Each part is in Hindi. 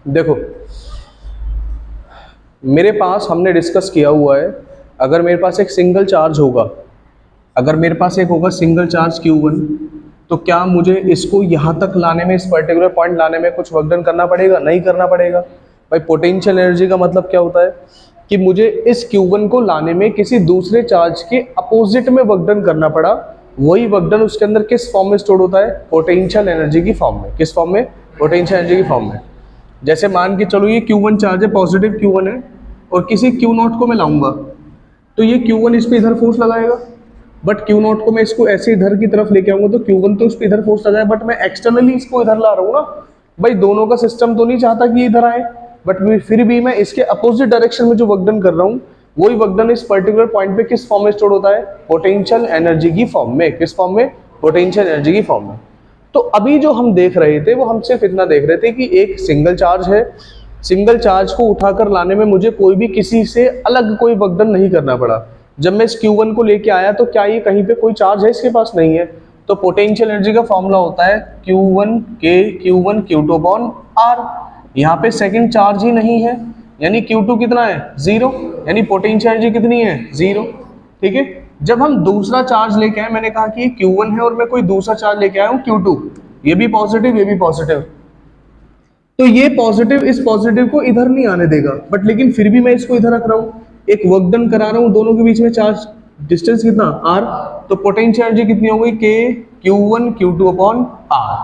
देखो, मेरे पास हमने डिस्कस किया हुआ है, अगर मेरे पास एक सिंगल चार्ज होगा, अगर मेरे पास एक होगा सिंगल चार्ज Q1, तो क्या मुझे इसको यहाँ तक लाने में, इस पर्टिकुलर पॉइंट लाने में कुछ वर्क डन करना पड़ेगा? नहीं करना पड़ेगा। भाई पोटेंशियल एनर्जी का मतलब क्या होता है कि मुझे इस Q1 को लाने में किसी दूसरे चार्ज के अपोजिट में वर्क डन करना पड़ा, वही वर्क डन उसके अंदर किस फॉर्म में स्टोर होता है? पोटेंशियल एनर्जी की फॉर्म में। किस फॉर्म में? पोटेंशियल एनर्जी की फॉर्म में। जैसे मान के चलो ये Q1 चार्ज है, पॉजिटिव Q1 है, और किसी Q0 को मैं लाऊंगा, तो ये Q1 इस पे इधर फोर्स लगाएगा, बट Q0 को मैं इसको ऐसे इधर की तरफ लेके आऊंगा तो Q1 तो इस पे इधर फोर्स लगाए, बट मैं एक्सटर्नली इसको इधर ला रहा हूँ ना। भाई दोनों का सिस्टम तो नहीं चाहता कि इधर आए, बट फिर भी मैं इसके अपोजिट डायरेक्शन में जो वर्क डन कर रहा हूँ, वही वर्क डन इस पर्टिकुलर पॉइंट पे किस फॉर्म में स्टोर होता है? पोटेंशियल एनर्जी की फॉर्म में। किस फॉर्म में? पोटेंशियल एनर्जी की फॉर्म में। तो अभी जो हम देख रहे थे वो हम सिर्फ इतना देख रहे थे कि एक सिंगल चार्ज है, सिंगल चार्ज को उठाकर लाने में मुझे कोई भी किसी से अलग कोई वर्क डन नहीं करना पड़ा। जब मैं इस Q1 को लेके आया तो क्या ये कहीं पे कोई चार्ज है? इसके पास नहीं है। तो पोटेंशियल एनर्जी का फॉर्मूला होता है Q1 के Q1 Q2 अपॉन R। यहाँ पे सेकंड चार्ज ही नहीं है, यानी Q2 कितना है? 0, यानी पोटेंशियल एनर्जी कितनी है? 0। ठीक है। जब हम दूसरा चार्ज लेके आए, मैंने कहा कि ये Q1 है और मैं कोई दूसरा चार्ज लेके आया हूँ Q2, ये भी पॉजिटिव, ये भी पॉजिटिव, तो ये पॉजिटिव इस पॉजिटिव को इधर नहीं आने देगा, बट लेकिन फिर भी मैं इसको इधर रख रहा हूँ, एक वर्क डन करा रहा हूँ, दोनों के बीच में चार्ज डिस्टेंस कितना? R। तो पोटेंशियल एनर्जी कितनी हो गई? K Q1 Q2 upon R।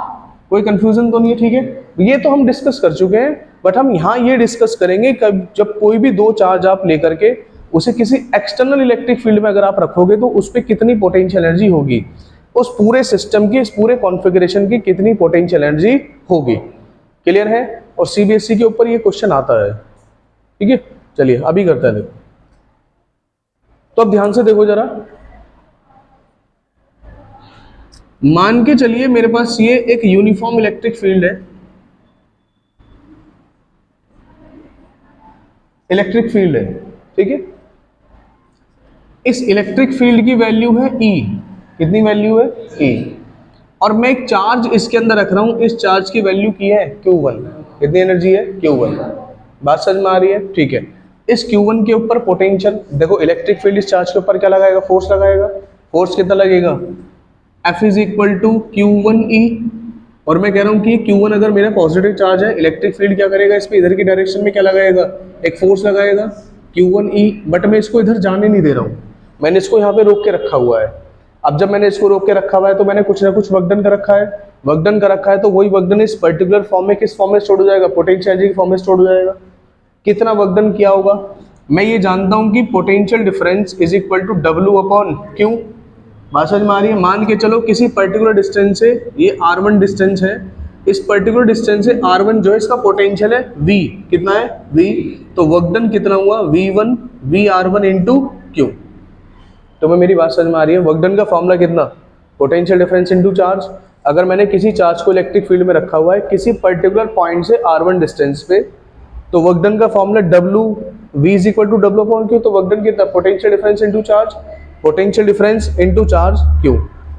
कोई कंफ्यूजन तो नहीं है? ठीक है, ये तो हम डिस्कस कर चुके हैं, बट हम यहाँ ये डिस्कस करेंगे जब कोई भी दो चार्ज आप लेकर के उसे किसी एक्सटर्नल इलेक्ट्रिक फील्ड में अगर आप रखोगे तो उस पर कितनी पोटेंशियल एनर्जी होगी, उस पूरे सिस्टम की, इस पूरे कॉन्फ़िगरेशन की कितनी पोटेंशियल एनर्जी होगी। क्लियर है? और सीबीएसई के ऊपर ये क्वेश्चन आता है। ठीक है, चलिए अभी करते हैं। देखो, तो अब ध्यान से देखो जरा, मान के चलिए मेरे पास ये एक यूनिफॉर्म इलेक्ट्रिक फील्ड है, इलेक्ट्रिक फील्ड है। ठीक है, इस इलेक्ट्रिक फील्ड की वैल्यू है E। कितनी वैल्यू है? E। और मैं एक चार्ज इसके अंदर रख रहा हूं, इस चार्ज की वैल्यू की है Q1। कितनी एनर्जी है? Q1। बात समझ में आ रही है? ठीक है। इस Q1 के ऊपर पोटेंशियल, देखो इलेक्ट्रिक फील्ड इस चार्ज के ऊपर क्या लगाएगा? फोर्स लगाएगा। फोर्स कितना लगेगा? F is equal to Q1E। और मैं कह रहा हूं कि Q1 अगर मेरा पॉजिटिव चार्ज है, इलेक्ट्रिक फील्ड क्या करेगा? इस पे इधर की डायरेक्शन में क्या लगाएगा? एक फोर्स लगाएगा Q1E। बट मैं इसको इधर जाने नहीं दे रहा हूं, मैंने इसको यहाँ पे रोक के रखा हुआ है। अब जब मैंने इसको रोक के रखा हुआ है तो मैंने कुछ ना कुछ वर्क डन कर रखा है, वर्क डन कर रखा है, तो वही वर्क डन इस पर्टिकुलर फॉर्म में किस फॉर्म में स्टोर हो जाएगा? पोटेंशियल एनर्जी की फॉर्म में स्टोर हो जाएगा। कितना वर्क डन किया होगा? मैं ये जानता हूं कि potential difference is equal to W upon Q। बात समझ में आ रही है? मान के चलो किसी पर्टिकुलर डिस्टेंस से, ये R1 डिस्टेंस है, इस पर्टिकुलर डिस्टेंस से R1 जो है इसका पोटेंशियल है V। कितना है? V। तो वर्क डन कितना हुआ? V1 VR1 into Q। तो मैं, मेरी बात समझ में आ रही है? वर्क डन का फॉर्मूला कितना? Potential difference into charge. अगर मैंने किसी चार्ज को इलेक्ट्रिक फील्ड में रखा हुआ है किसी पर्टिकुलर पॉइंट से R1 डिस्टेंस पे, तो वर्क डन का formula W, V is equal to W upon Q। तो वर्क डन कितना? Potential difference into charge, potential difference into charge Q।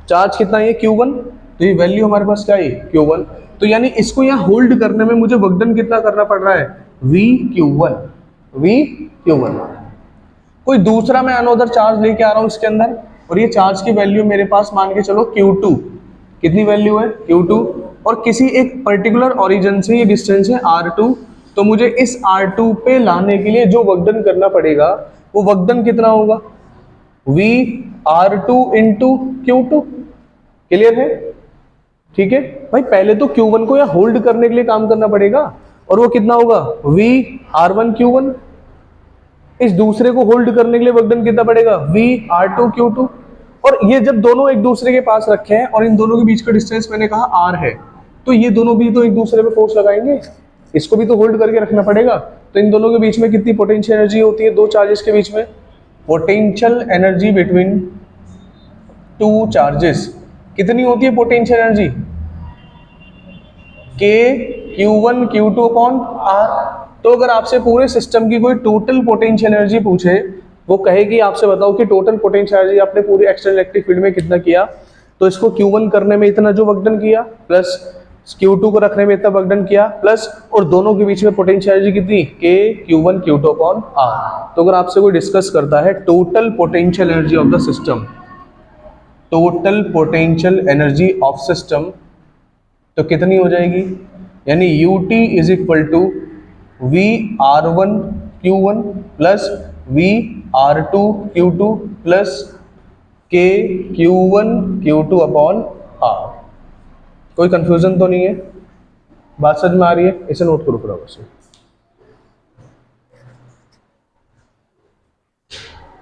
Charge कितना है? Q1। तो ये वैल्यू हमारे पास क्या है? Q1। तो यानी इसको यहाँ होल्ड करने में मुझे वर्क डन कितना करना पड़ रहा है? VQ1। VQ1। कोई दूसरा मैं अनदर चार्ज लेके आ रहा हूं इसके अंदर, और ये चार्ज की वैल्यू मेरे पास मान के चलो Q2। कितनी वैल्यू है? Q2। और किसी एक पर्टिकुलर ओरिजिन से ये डिस्टेंस है R2, तो मुझे इस R2 पे लाने के लिए जो वर्क डन करना पड़ेगा वो वर्क डन कितना होगा? VR2 into Q2। क्लियर है? ठीक है भाई, पहले तो Q1 को यहाँ होल्ड करने के लिए काम करना पड़ेगा, और वो कितना होगा? VR1 Q1। इस दूसरे को होल्ड करने के लिए वर्क डन कितना पड़ेगा? VR2 Q2। और ये जब दोनों एक दूसरे के पास रखे हैं और इन दोनों के बीच का डिस्टेंस मैंने कहा R है, तो ये दोनों भी तो एक दूसरे पे फोर्स लगाएंगे, इसको भी तो होल्ड करके रखना पड़ेगा। तो इन दोनों के बीच में कितनी पोटेंशियल एनर्जी होती है दो चार्जेस के बीच में? Potential energy between two charges कितनी होती है? Potential energy K Q1 Q2 upon R। तो अगर आपसे पूरे सिस्टम की कोई टोटल पोटेंशियल एनर्जी पूछे, वो कहेगी आपसे बताओ कि टोटल पोटेंशियल एनर्जी आपने पूरे एक्सटर्नल इलेक्ट्रिक फील्ड में कितना किया, तो इसको Q1 करने में इतना जो वर्क डन किया, प्लस Q2 को रखने में इतना वर्क डन किया प्लस, और दोनों के बीच में पोटेंशियल एनर्जी कितनी, K Q1 Q2 upon R। तो अगर आपसे कोई डिस्कस करता है total potential energy of the system, total potential energy of system, तो कितनी हो जाएगी, यानी UT is equal to VR1 Q1 plus VR2 Q2 plus K Q1 Q2 upon R। कोई कंफ्यूजन तो नहीं है, बात समझ में आ रही है, इसे नोट करो पूरा बस।